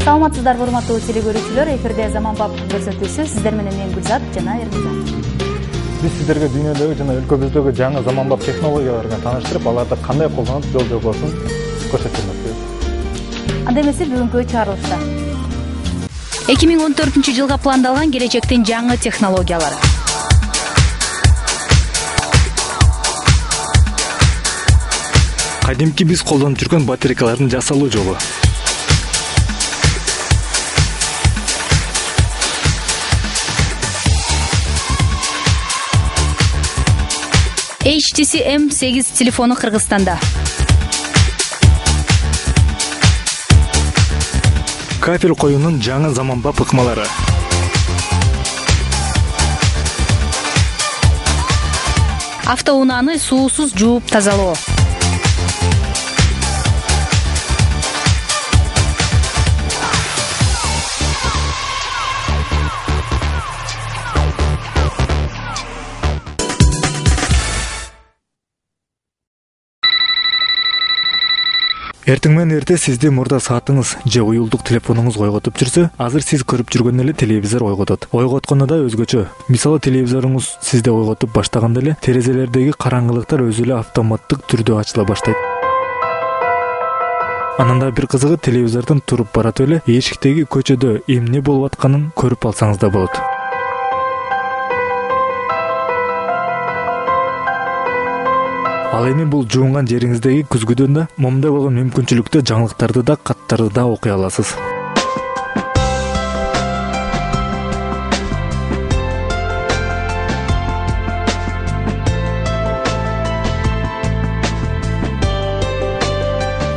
Саламатсыздарбы урматтуу телекөрүүчүлөр, эфирде Заманбап көрсөтүүсү. Сиздер менен мен Гүлзат жана Эрмизат. Биз сиздерге дүйнөдөгү жана өлкөбүздөгү жаңы заманбап технологияларды тааныштырып, аларды кандай колдонуп, жол жобосун көрсөтмөкчүбүз. Анда эмесе бүгүнкү чыгарылышта 2014-жылга пландалган келечектин жаңы технологиялары. Кадимки биз колдонуп жүргөн батарейкалардын жасалуу жолу. HTC M8 телефону Кыргызстанда. Кафель коюунун жаңы заманбап ыкмалары. Автоунааны суусуз жууп тазалоо. Эртең менен эрте сизди мурда саатыңыз же уюлдук телефонуңуз ойготуп жүрсө, азыр сиз көрүп жүргөн эле телевизор ойготот. Ойготкону да өзгөчө. Мисалы телевизоруңуз сизде ойготуп баштаганда эле терезелердеги караңгылыктар өзү эле автоматтык түрдө ачыла баштайт. Анан да бир кызыгы, телевизордон туруп баратып эле эшиктеги көчөдө эмне болуп атканын көрүп алсаңыз да болот. Ал эми бул жуунган жериңиздеги күзгүдөн да момундай болгон мүмкүнчүлүктүү жаңылыктарды да каттарды да окуй аласыз.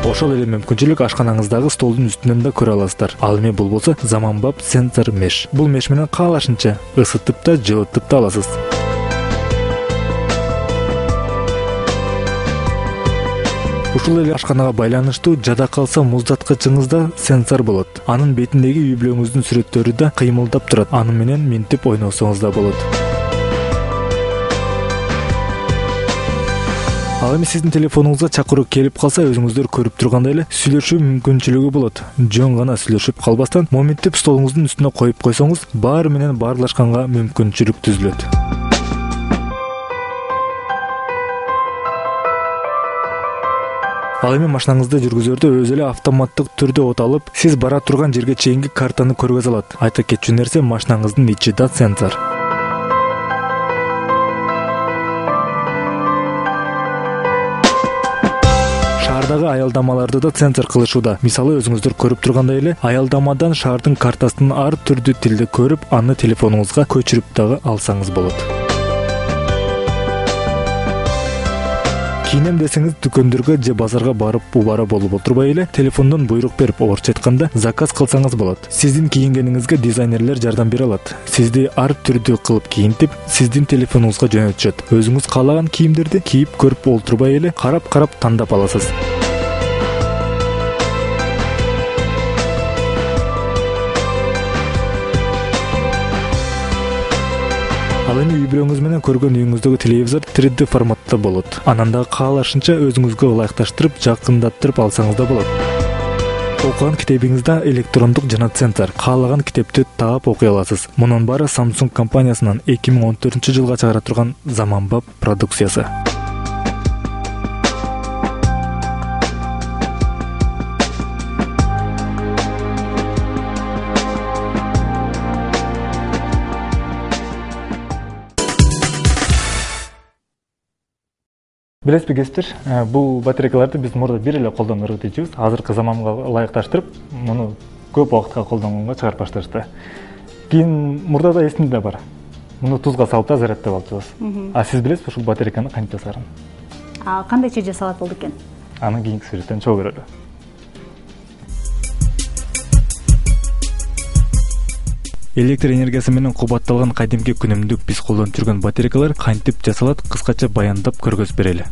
Ошол эле мүмкүнчүлүк ашканаңыздагы столдун үстүнөн да көрө аласыздар. Ал эми бул болсо заманбап сенсор меш. Бул меш менен каалашынча ысытып да, жылытып да аласыз. Ушул эле ашканага байланыштуу жада калса муздаткычыңызда сенсор болот. Анын бетиндеги үй бүлөңүздүн сүрөттөрү да кыймылдап турат. Аны менен минтип ойносоңуз да болот. Ал эми сиздин телефонуңузга чакыруу келип калса, өзүңүздөр көрүп тургандай эле сүйлөшүү мүмкүнчүлүгү болот. Жөн гана сүйлөшүп калбастан, моминтип столуңуздун үстүнө коюп койсоңуз, баары менен баарлашканга мүмкүнчүлүк түзүлөт. Ал эми машинаңызды жүргүзөрдө өзү эле автоматтык түрдө от алып, сиз бара турган жерге чейинки картаны көргөзө алат. Айта кетчү нерсе, машинаңыздын ичи да сенсор. Шаардагы аялдамаларды да сенсор кылышууда. Мисалы, өзүңүздөр көрүп тургандай эле, аялдамадан шаардын картасын ар түрдүү тилде көрүп, аны телефонуңузга көчүрүп дагы алсаңыз болот. Кийинем десеңиз, дүкөндөргө же базарга барып убара болуп отурбай эле телефондон буйрук берип, орусча айтканда, заказ кылсаңыз болот. Сиздин кийингениңизге дизайнерлер жардам бере алат. Сизди ар түрдүү кылып кийинтип, сиздин телефонуңузга жөнөтүшөт. Өзүңүз каалаган кийимдерди кийип көрүп олтурбай эле карап тандап аласыз. Ал эми үй бүлөңүз менен көргөн үйүңүздөгү телевизор 3D форматта болот. Анан да каалашынча өзүңүзгө ылайыкташтырып, жакындаттырып алсаңыз да болот. Окуган китебиңизде электрондук жана сенсор. Каалаган китепти таап окуй аласыз. Мунун баары Samsung компаниясынын 2014-жылга чыгара турган заманбап продукциясы. Билесизби кесиптер, бул батарейкаларды биз мурда бир эле колдонуп ирдичүбүз. Азыркы заманга ылайыкташтырып, муну көп убакытка колдонгонго чыгарып башташты. Кийин мурда да эсимде бар. Муну тузга салып да зарядтап алчубыз. А сиз билесизби ушул батарейканы кантип жасаарын? кандайча жасалат болду экен? Аны кийинки сүрөттөн чогуу көрөлү. Электр энергиясы менен кубатталган кадимки күнүмдүк биз колдонуп жүргөн батарейкалар кантип жасалат, кыскача баяндап көргөзүп берели.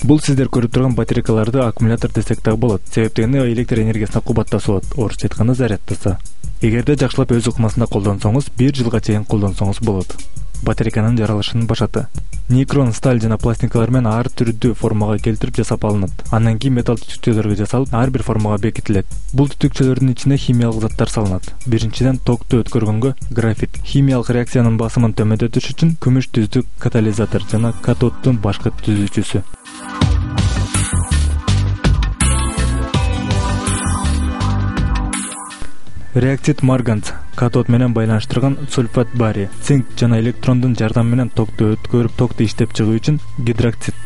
Бул сиздер көрүп турган батарейкаларды аккумулятор десек дагы болот. Себептен электр энергиясына кубаттасуу болот, орусча айтканда зарядтаса. Эгерде жакшылап өз ыкмасында колдонсоңуз, 1 жылга чейин колдонсоңуз болот. Батарейканын жаралышынын башаты. Никрон, сталь жана пластинкалар менен ар түрдүү формага келтирип жасап алынат. Андан кийин металл түтүкчөлөргө жасалып, ар бир формага бекитилет. Бул түтүкчөлөрдүн ичине химиялык заттар салынат. Биринчиден, токту өткөргөнгө графит. Химиялык реакциянын басымын төмөндөтүш үчүн күмүш түздүк катализатор жана катоддун башкы түзүүчүсү. Реактив марганц, катод менен байланыштырган сульфат барий, цинк жана электрондун жардамы менен токту өткөрүп, токту иштеп чыгуу үчүн гидроксид.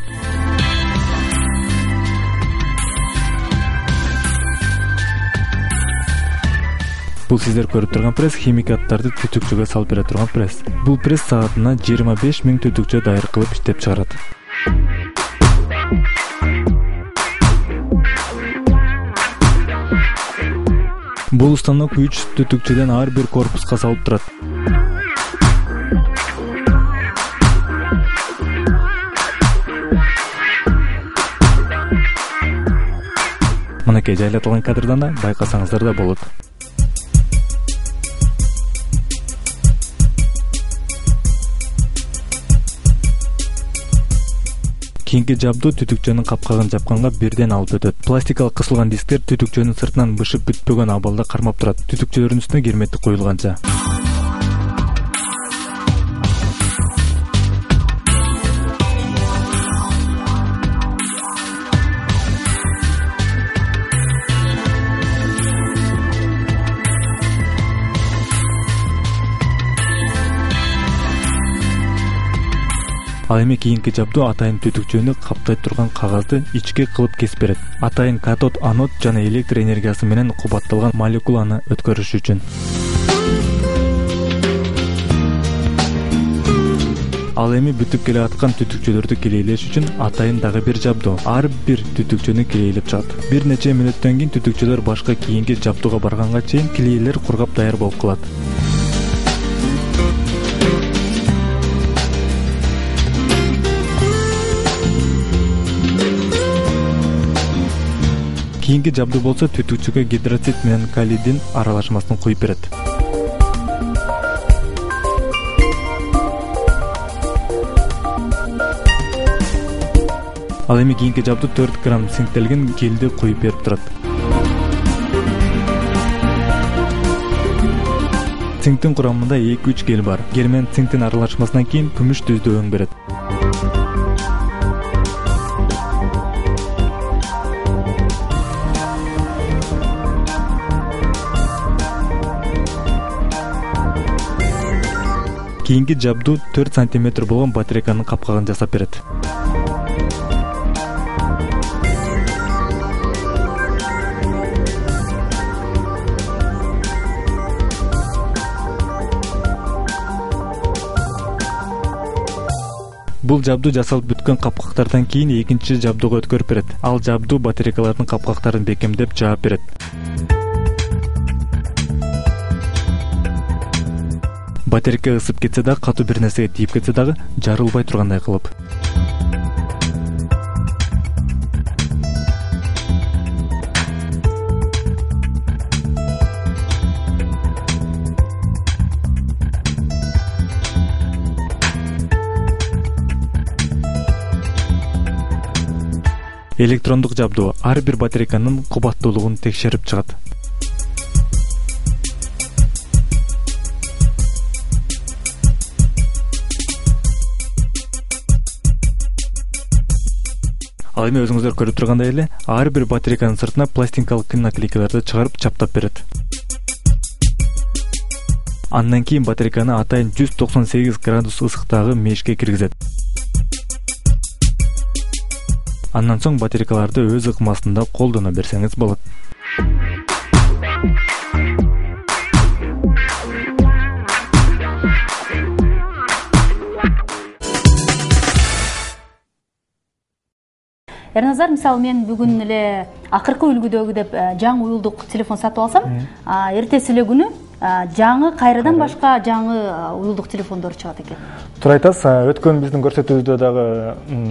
Бул сиздер көрүп турган пресс химикаттарды түтүкчөгө салып бере турган пресс. Бул пресс саатына 25 000 түтүкчө дайыр кылып иштеп чыгарат. Бул устанок 3 түтүкчөдөн ар бир корпуска салып турат. Мынакей жайлатылган кадрдан да байкасаңыздар да болот. Кийинки жабдуу түтүкчөнүн капкагын жапканга бирден алып өтөт. Пластикалык кысылган дисктер түтүкчөнүн сыртынан бышып бүтпөгөн абалда кармап турат. Түтүкчөлөрдүн үстүнө герметик коюлганча. Ал эми кийинки жабдуу атайын түтүкчөнү каптай турган кагазды ичке кылып кесип берет. Атайын катод, анод жана электр энергиясы менен кубатталган молекуланы өткөрүш үчүн. Ал эми бүтүп келе аткан түтүкчөлөрдү килейлеш үчүн атайын дагы бир жабдуу. Ар бир түтүкчөнү килейлеп чыгат. Бир нече мүнөттөн кийин түтүкчөлөр башка кийинки жабдууга барганга чейин килейлер кургап даяр болуп калат. Кийинки жабдуу болсо түтүкчөгө гидроцид менен калийдин аралашмасын куюп берет. Ал эми кийинки жабдуу 4 грамм цинктелген гелди куюп берип турат. Цинктин курамында 2-3 гель бар. Гель менен цинктин аралашмасынан кийин күмүш түздүү өң берет. Кийинки жабдуу 4 см болгон батарейканын капкагын жасап берет. Бул жабдуу жасалып бүткөн капкактардан кийин экинчи жабдууга өткөрүп берет. Ал жабдуу батарейкалардын капкактарын бекемдеп жаап берет. Батарейка ысып кетсе дагы, катуу бир нерсеге тийип кетсе дагы жарылбай тургандай кылып. Электрондук жабдуу ар бир батарейканын кубаттуулугун текшерип чыгат. Ал эми өзүңүздөр көрүп тургандай эле, ар бир батарейканын сыртына пластинкалык наклейкаларды чыгарып чаптап берет. Андан кийин батарейканы атайын 198 градус ысыктагы мешке киргизет. Андан соң батарейкаларды өз ыкмасында колдоно берсеңиз болот. Эрназар, мисалы мен бүгүн эле акыркы үлгүдөгү деп жаңы уюлдук телефон сатып алсам, эртеси эле күнү жаңы кайрадан башка жаңы уюлдук телефондор чыгат экен. Туура айтасыз. Өткөн биздин көрсөтүүбүздө дагы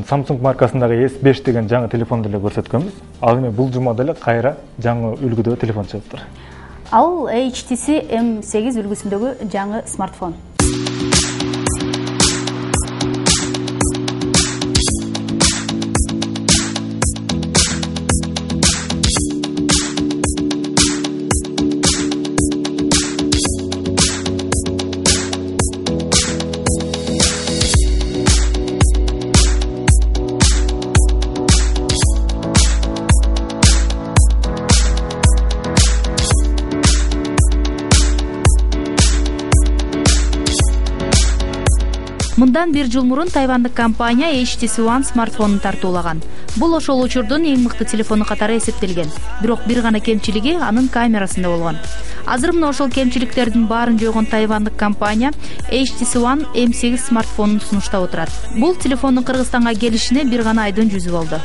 Samsung маркасындагы S5 деген жаңы телефонду эле көрсөткөнбүз. Ал эми бул жумада эле кайра жаңы үлгүдөгү телефон чыгыптыр. Ал HTC M8 үлгүсүндөгү жаңы смартфон. Мындан 1 жыл мурун тайвандык компания HTC One смартфонун тартуулаган. Бул ошол учурдун эң мыкты телефону катары эсептелген. Бирок бир гана кемчилиги анын камерасында болгон. Азыр мына ошол кемчиликтердин баарын жойгон тайвандык компания HTC One M8 смартфонун сунуштап отурат. Бул телефондун Кыргызстанга келишине бир гана айдын жүзү болду.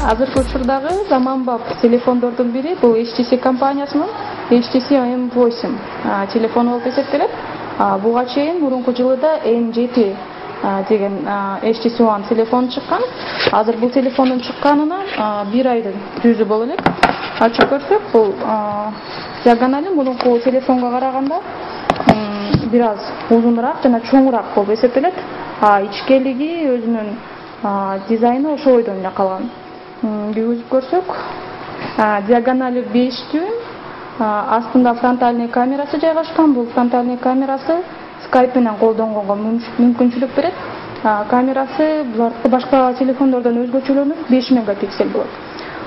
Азыркы учурдагы заманбап телефондордун бири бул HTC компаниясынын HTC M8 телефону болуп эсептелет. Буга чейин мурунку жылы да M7 деген HTC One телефон чыккан. Азыр бул телефондун чыкканына 1 айдын жүзү боло элек. Ачып көрсөк, бул диагонали мурунку телефонго караганда бир аз узунураак жана чоңураак болуп эсептелет. Ичкелиги өзүнүн дизайны ошо бойдон эле калган. Үзүп көрсөк, диагонали 5 дюйм, астында фронтальный камерасы жайгашкан. Бул фронтальный камерасы Skype менен колдонгонго мүмкүнчүлүк берет. Камерасы булардыкы башка телефондордон өзгөчөлөнүп 5 мегапиксель болот.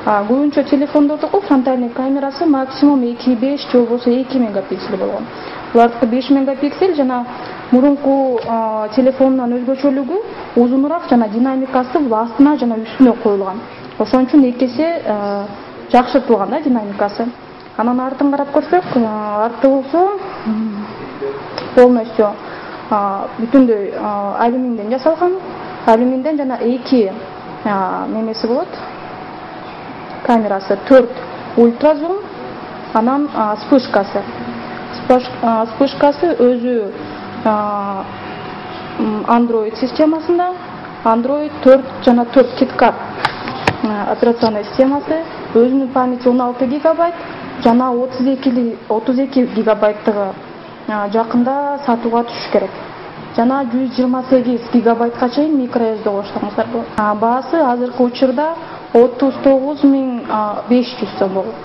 Көбүнчө телефондордуку фронтальный камерасы максимум 2,5 же болбосо 2 мегапиксель болгон. Булардыкы 5 мегапиксель жана мурунку телефондон өзгөчөлүгү узунураак жана динамикасы бул астына жана үстүнө коюлган. Ошон үчүн экесе жакшыртылган да динамикасы. Анан артын карап көрсөк, арты болсо полностью бүтүндөй алюминден жасалган. Алюминден жана 2 немеси болот. Камерасы 4 ультразум, анан вспышкасы. Вспышкасы өзү Android системасында, Android 4 жана 4 KitKat операционный системасы, өзүнүн памяти 16 гигабайт жана 32 гигабайттыгы жакында сатууга түшүш керек. Жана 128 гигабайтка чейин microSD коштуңуздар болот. Баасы азыркы учурда 39.500 сом болот.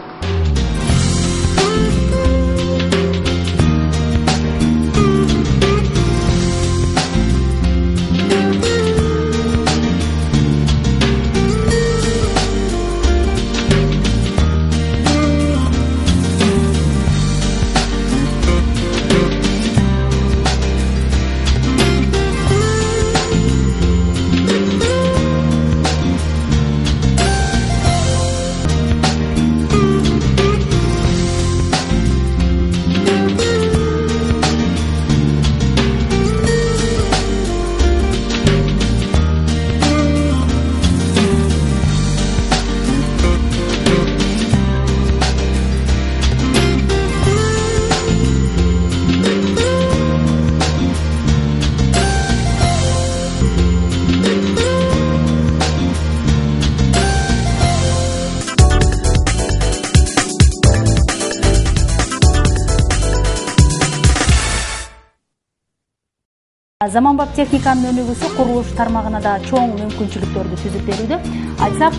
Заманбап техниканын өнүгүүсү курулуш тармагына да чоң мүмкүнчүлүктөрдү түзүп берүүдө. Айтсак,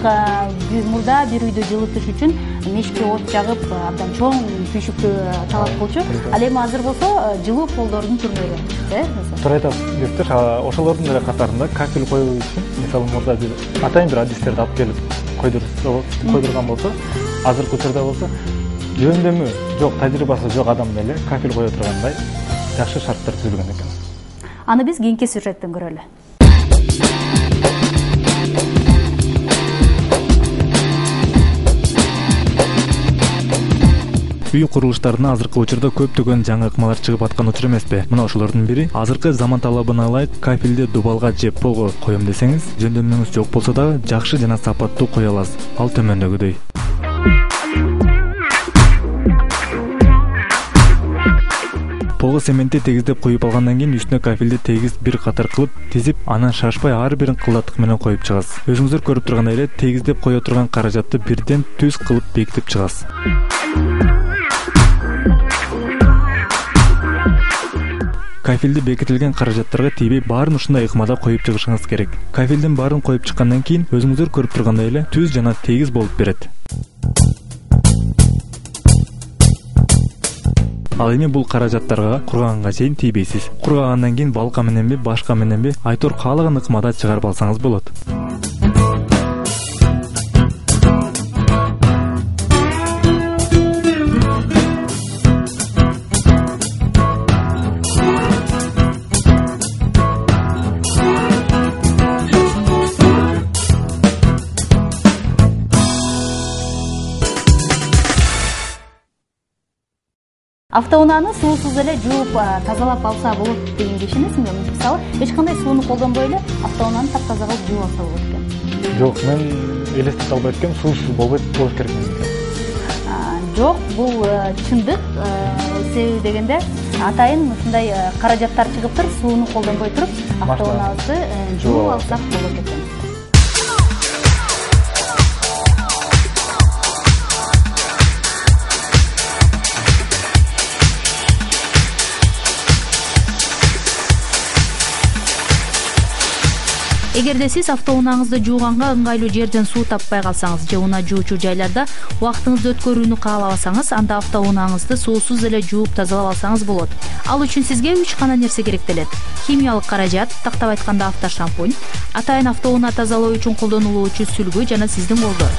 мурда бир үйдү жылытыш үчүн мешке от жагып, абдан чоң түйшүктү талап кылчу. Ал эми азыр болсо жылуу полдордун түрүнө туура айтасыз Бектеш. Ошолордун эле катарында кафель коюу үчүн мисалы мурда бир атайын бир адистерди алып келип койдурган болсо, азыркы учурда болсо жөндөмү жок, тажрыйбасы жок адам эле кафель кое тургандай жакшы шарттар түзүлгөн экен. Аны биз кийинки сюжеттен көрөлү. Үй курулуштарына азыркы учурда көптөгөн жаңы ыкмалар чыгып аткан учур эмеспи? Мына ошолордун бири азыркы заман талабына ылайык кафелди дубалга же полго коем десеңиз, жөндөмүңүз жок болсо дагы жакшы жана сапаттуу кое аласыз. Ал төмөндөгүдөй. Полго цементти тегиздеп коюп алгандан кийин үстүнө кафелди тегиз бир катар кылып тизип, анан шашпай ар бирин кылдаттык менен коюп чыгасыз. Өзүңүздөр көрүп тургандай эле тегиздеп кое турган каражатты бирден түз кылып бекитип чыгасыз. Кафелди бекитилген каражаттарга тийбей баарын ушундай ыкмада коюп чыгышыңыз керек. Кафелдин баарын коюп чыккандан кийин өзүңүздөр көрүп тургандай эле түз жана тегиз болуп берет. Ал эми бул каражаттарга кургаганга чейин тийбейсиз. Кургагандан кийин балка мененби, башка мененби айтор каалаган ыкмада чыгарып алсаңыз болот. Автоунааны суусуз эле жууп тазалап алса болот дегенге ишенесиңби? Мисалы, эч кандай сууну колдонбой эле автоунааны таптаза кылып жууп алса болот экен. Жок, мен элестете албайт экенм, суусуз болбойт керек менен. Жок, бул чындык. Себеби дегенде атайын ушундай каражаттар чыгыптыр, сууну колдонбой туруп автоунаабызды жууп алсак болот экен. Эгерде сиз автоунааңызды жууганга ыңгайлуу жерден суу таппай калсаңыз же унаа жуучу жайларда убактыңызды өткөрүүнү каалабасаңыз, анда автоунааңызды суусуз эле жууп тазалап алсаңыз болот. Ал үчүн сизге 3 гана нерсе керектелет. Химиялык каражат, тактап айтканда автошампунь, атайын автоунаа тазалоо үчүн колдонулуучу сүлгү жана сиздин колдор.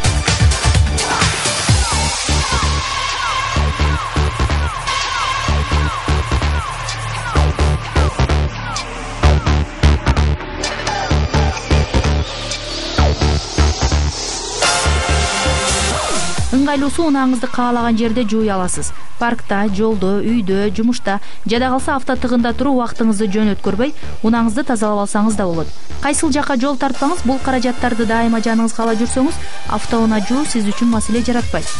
Ыңгайлуусу унааңызды каалаган жерде жууй аласыз. Паркта, жолдо, үйдө, жумушта, жада калса автотыгында туруп убактыңызды жөн өткөрбөй, унааңызды тазалап алсаңыз да болот. Кайсыл жакка жол тартпаңыз, бул каражаттарды дайыма жаныңызга ала жүрсөңүз, автоунаа жуу сиз үчүн маселе жаратпайт.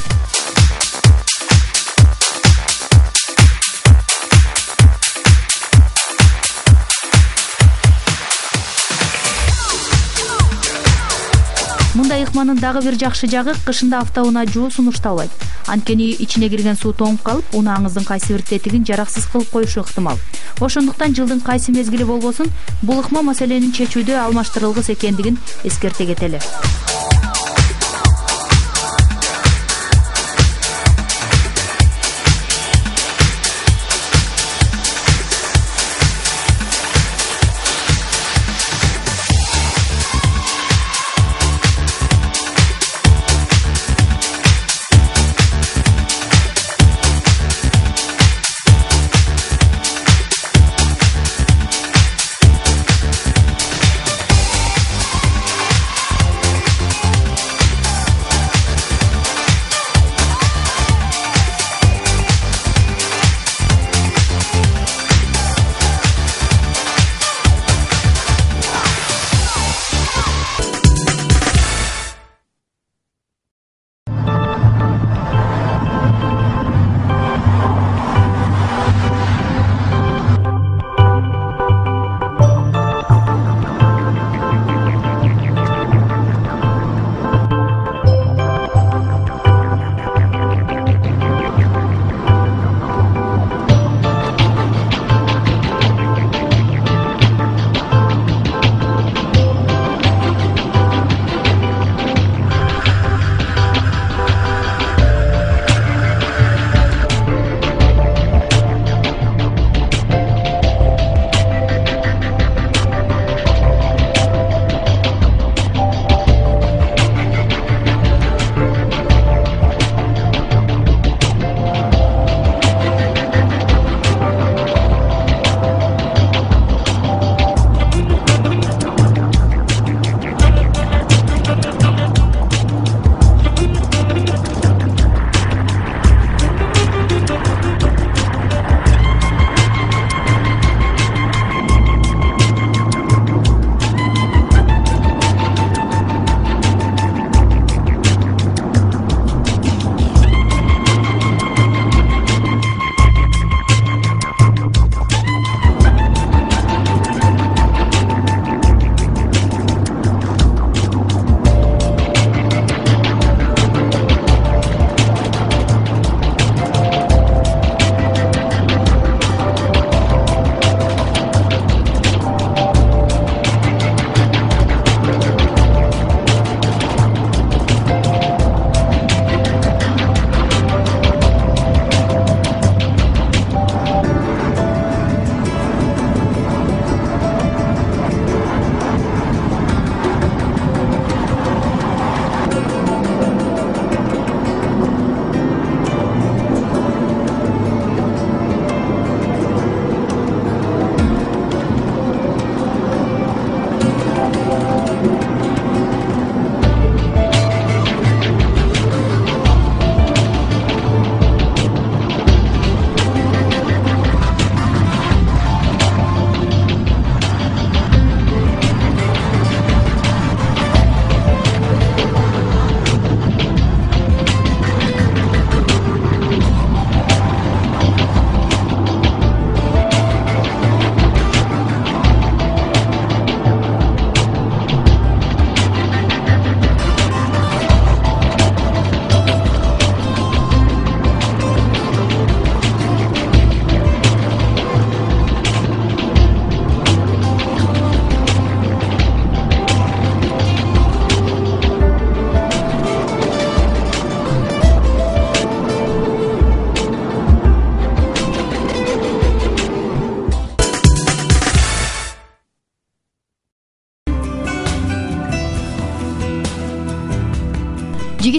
Мындай ыкманын дагы бир жакшы жагы, кышында автоунаа жуу сунушталбайт. Анткени ичине кирген суу тоңуп калып, унааңыздын кайсы бир тетигин жараксыз кылып коюшу ыктымал. Ошондуктан жылдын кайсы мезгили болбосун, бул ыкма маселени чечүүдө алмаштырылгыс экендигин эскерте кетели.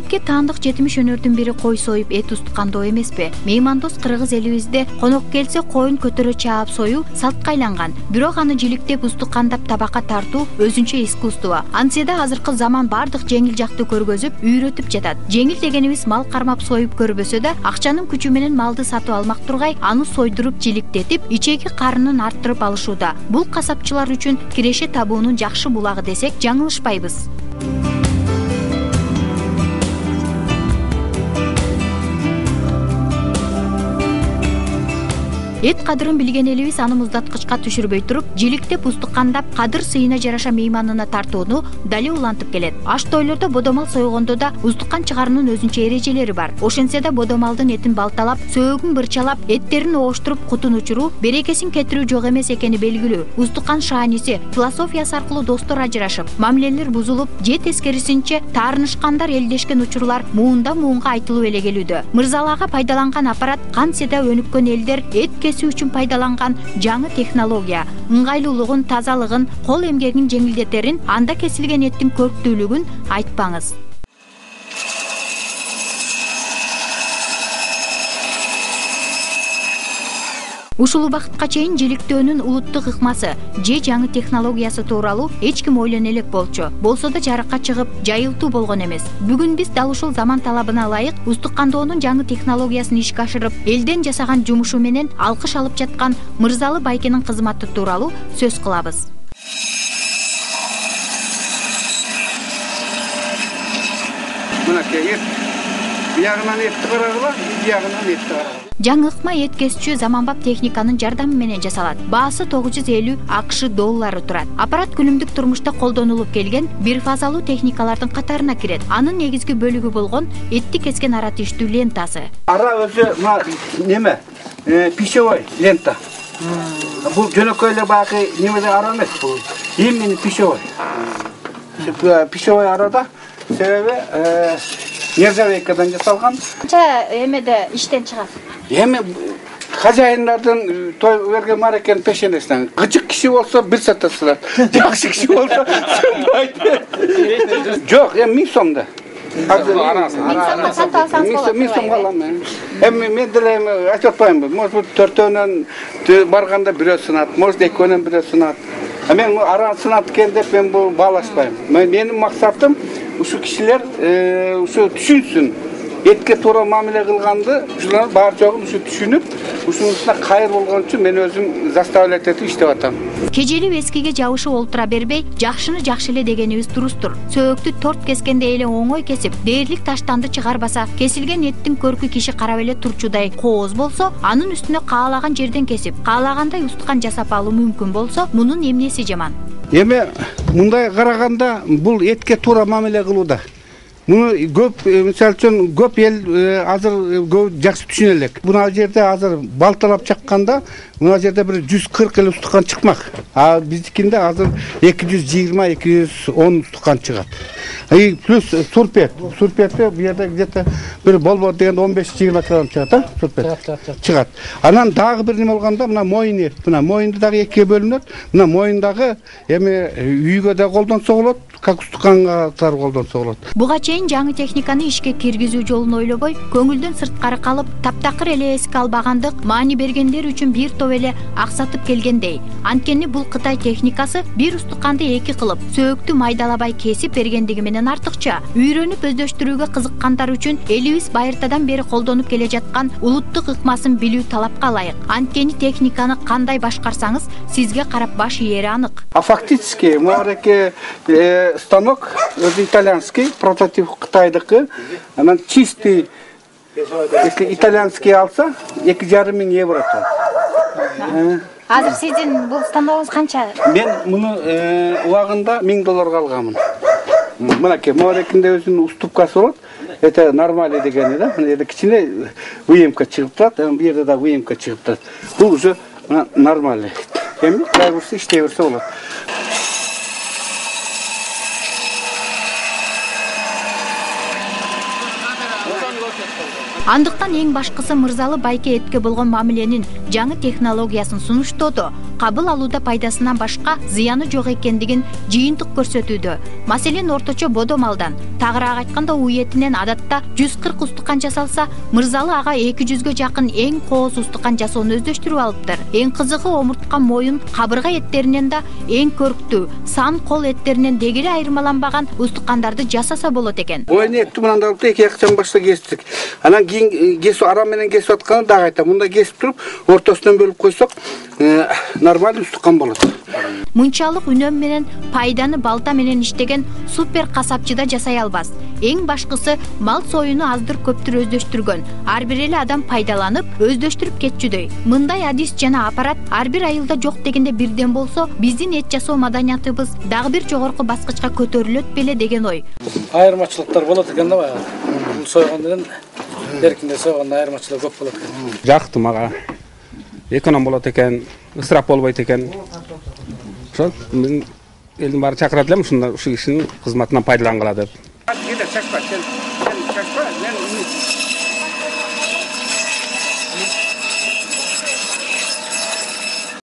Элге таандык 70 өнөрдүн бири кой союп эт устукандоо эмеспи? Меймандос кыргыз элибизде конок келсе коюн көтөрө чаап союу салтка айланган. Бирок аны жиликтеп устукандап табакка тартуу өзүнчө искусство. Антсе да азыркы заман бардык жеңил жакты көргөзүп, үйрөтүп жатат. Жеңил дегенибиз мал кармап союп көрбөсө да, акчанын күчү менен малды сатып алмак тургай, аны сойдуруп жиликтетип, ичеги карынын арттырып алышууда. Бул касапчылар үчүн киреше табуунун жакшы булагы десек жаңылышпайбыз. Эт кадырын билген элибиз аны муздаткычка түшүрбөй туруп, жиликтеп устукандап, кадыр сыйына жараша мейманына тартууну дале улантып келет. Аш тойлордо бодомал сойгондо да устукан чыгаруунун өзүнчө эрежелери бар. Ошентсе да бодомалдын этин балталап, сөөгүн бырчалап, эттерин ооштуруп кутун учуруу, берекесин кетирүү жок эмес экени белгилүү. Устукан шааниси, философиясы аркылуу достор ажырашып, мамилелер бузулуп, же тескерисинче таарынышкандар элдешкен учурлар муунга айтылып эле келүүдө. Мырзалаага пайдаланган аппарат кантсе да өнүккөн элдер эт кесүү үчүн пайдаланган жаңы технология, ыңгайлуулугун, тазалыгын, кол эмгегин жеңилдетерин, анда кесилген эттин көрктүүлүгүн айтпаңыз. Ушул убакытка чейин жиликтөөнүн улуттук ыкмасы же жаңы технологиясы тууралуу эч ким ойлоно элек болчу. Болсо да жарыкка чыгып, жайылтуу болгон эмес. Бүгүн биз дал ушул заман талабына ылайык устуккандоонун жаңы технологиясын ишке ашырып, элден жасаган жумушу менен алкыш алып жаткан Мырзалы байкенин кызматы тууралуу сөз кылабыз. Мынакей биягынан этти карагыла, биягынан этти карагыла. Жаңы ыкма эт кесчү заманбап техниканын жардамы менен жасалат. Баасы 950 АКШ доллары турат. Аппарат күнүмдүк турмушта колдонулуп келген бир фазалуу техникалардын катарына кирет. Анын негизги бөлүгү болгон этти кескен ара тийиштүү лентасы. Ара өзү неме? Пищевой лента. Бул жөнөкөй эле баягы немеде ара эмес бул. Именно пищевой. Пищевой арада себеби нержавейкадан жасалган. Канча эмеде иштен чыгат? Эми хозяиндардын той берген марекен пешенесинен гычык киши болсо 1 саатта сылат. Жакшы киши болсо сынбайт. Жок, эми 1000 сомдо. Арасы сатып алсаңыз болот. 1000 сомго алам мен. Эми мен деле айтып атпаймынбы. Может, төртөөнөн барганда бирөө сынат, может, экөөнөн бирөө сынат. Мен араны сынат экен деп мен бул баалашпайм. Менин максатым ушу кишилер ушу түшүнсүн. Этке туура мамиле кылганды, ушулар бар жогун ушу түшүнүп, ушунусуна кайыр болгон үчүн мен өзүм заставлять этип иштеп атам. Кежелип эскиге жабышып олтура бербей, жакшыны жакшы эле дегенибиз турустур. Сөөктү торт кескенде эле оңой кесип, дээрлик таштанды чыгарбаса, кесилген эттин көркү киши карап эле турчудай кооз болсо, анын үстүнө каалаган жерден кесип, каалагандай устукан жасап алуу мүмкүн болсо, мунун эмнеси жаман? Эми мындай караганда бул этке туура мамиле кылууда. Муну көп, мисалы үчүн көп эл азыр жакшы түшүнө элек. Мына жерде азыр балталап чакканда, мына жерде бир 140 эле устукан чыкмак. А биздикинде азыр 220-210 устукан чыгат. И плюс сурпет. Сурпетте бу жерде где-то бир болбор дегенде 15-20 килограмм чыгат, а? Сурпет. Чыгат. Анан дагы бир неме болгондо, мына моюн эт. Мына моюнду дагы экиге бөлүнөт. Мына моюндагы эми үйгө да колдонсо болот, как устуканга колдонсо болот. Буга чейин жаңы техниканы ишке киргизүү жолун ойлобой, көңүлдөн сырткары калып, таптакыр эле эске албагандык маани бергендер үчүн бир топ эле аксатып келгендей. Анткени бул Кытай техникасы бир устуканды 2 кылып, сөөктү майдалабай кесип бергендиги менен артыкча. Үйрөнүп өздөштүрүүгө кызыккандар үчүн элибиз байыртадан бери колдонуп келе жаткан улуттук ыкмасын билүү талапка ылайык. Анткени техниканы кандай башкарсаңыз, сизге карап баш ийери анык. А фактически, муареке станок итальянский, прототип Кытайдыкы, анан чистый, если итальянский алса, 2,5 евро турат. Азыр сиздин бул станогуңуз канча? Мен муну убагында 1000 долларга алганмын. Мынакей, муарекинде өзүнүн уступкасы болот. Это нормально дегени да. Мына жерде кичине выемка чыгып турат, бу жерде да выемка чыгып турат. Бул уже нормально. Эми кайрысы иштей берсе болот. Андыктан эң башкысы мырзалы байке этке болгон мамиленин жаңы технологиясын сунуштоодо, кабыл алууда пайдасынан башка зыяны жок экендигин жыйынтык көрсөтүүдө. Маселен, орточо бодо малдан, тагыраак айтканда уй этинен адатта 140 устукан жасалса, мырзалы ага 200гө жакын эң кооз устукан жасоону өздөштүрүп алыптыр. Эң кызыгы, омуртка, моюн, кабырга эттеринен да эң көрктүү, сан кол эттеринен дегире айырмаланбаган устукандарды жасаса болот экен. Ой, этти мындан алып 2 акчан башта кестик. Анан кийин кесип ара менен кесип атканда дагы айта, мында кесип туруп, ортосунан бөлүп койсок, нормалдуу устукан болот. Мынчалык үнөм менен пайданы балта менен иштеген супер касапчыда жасай албас. Эң башкысы, мал союну аздыр көптүр өздөштүргөн. Ар бир эле адам пайдаланып, өздөштүрүп кетчүдөй. Мындай адис жана аппарат ар бир айылда жок дегенде бирден болсо, биздин эт жасоо маданиятыбыз дагы бир жогорку баскычка көтөрүлөт беле деген ой. Айырмачылыктар болот экен да баягы. Бул сойгон менен эркинде сойгондо айырмачылык көп болот экен. Жакты мага. Эконом болот экен, ысырап болбойт экен. Ошол мен элдин баары чакырат элем ушундай ушу кишинин кызматынан пайдалангыла деп.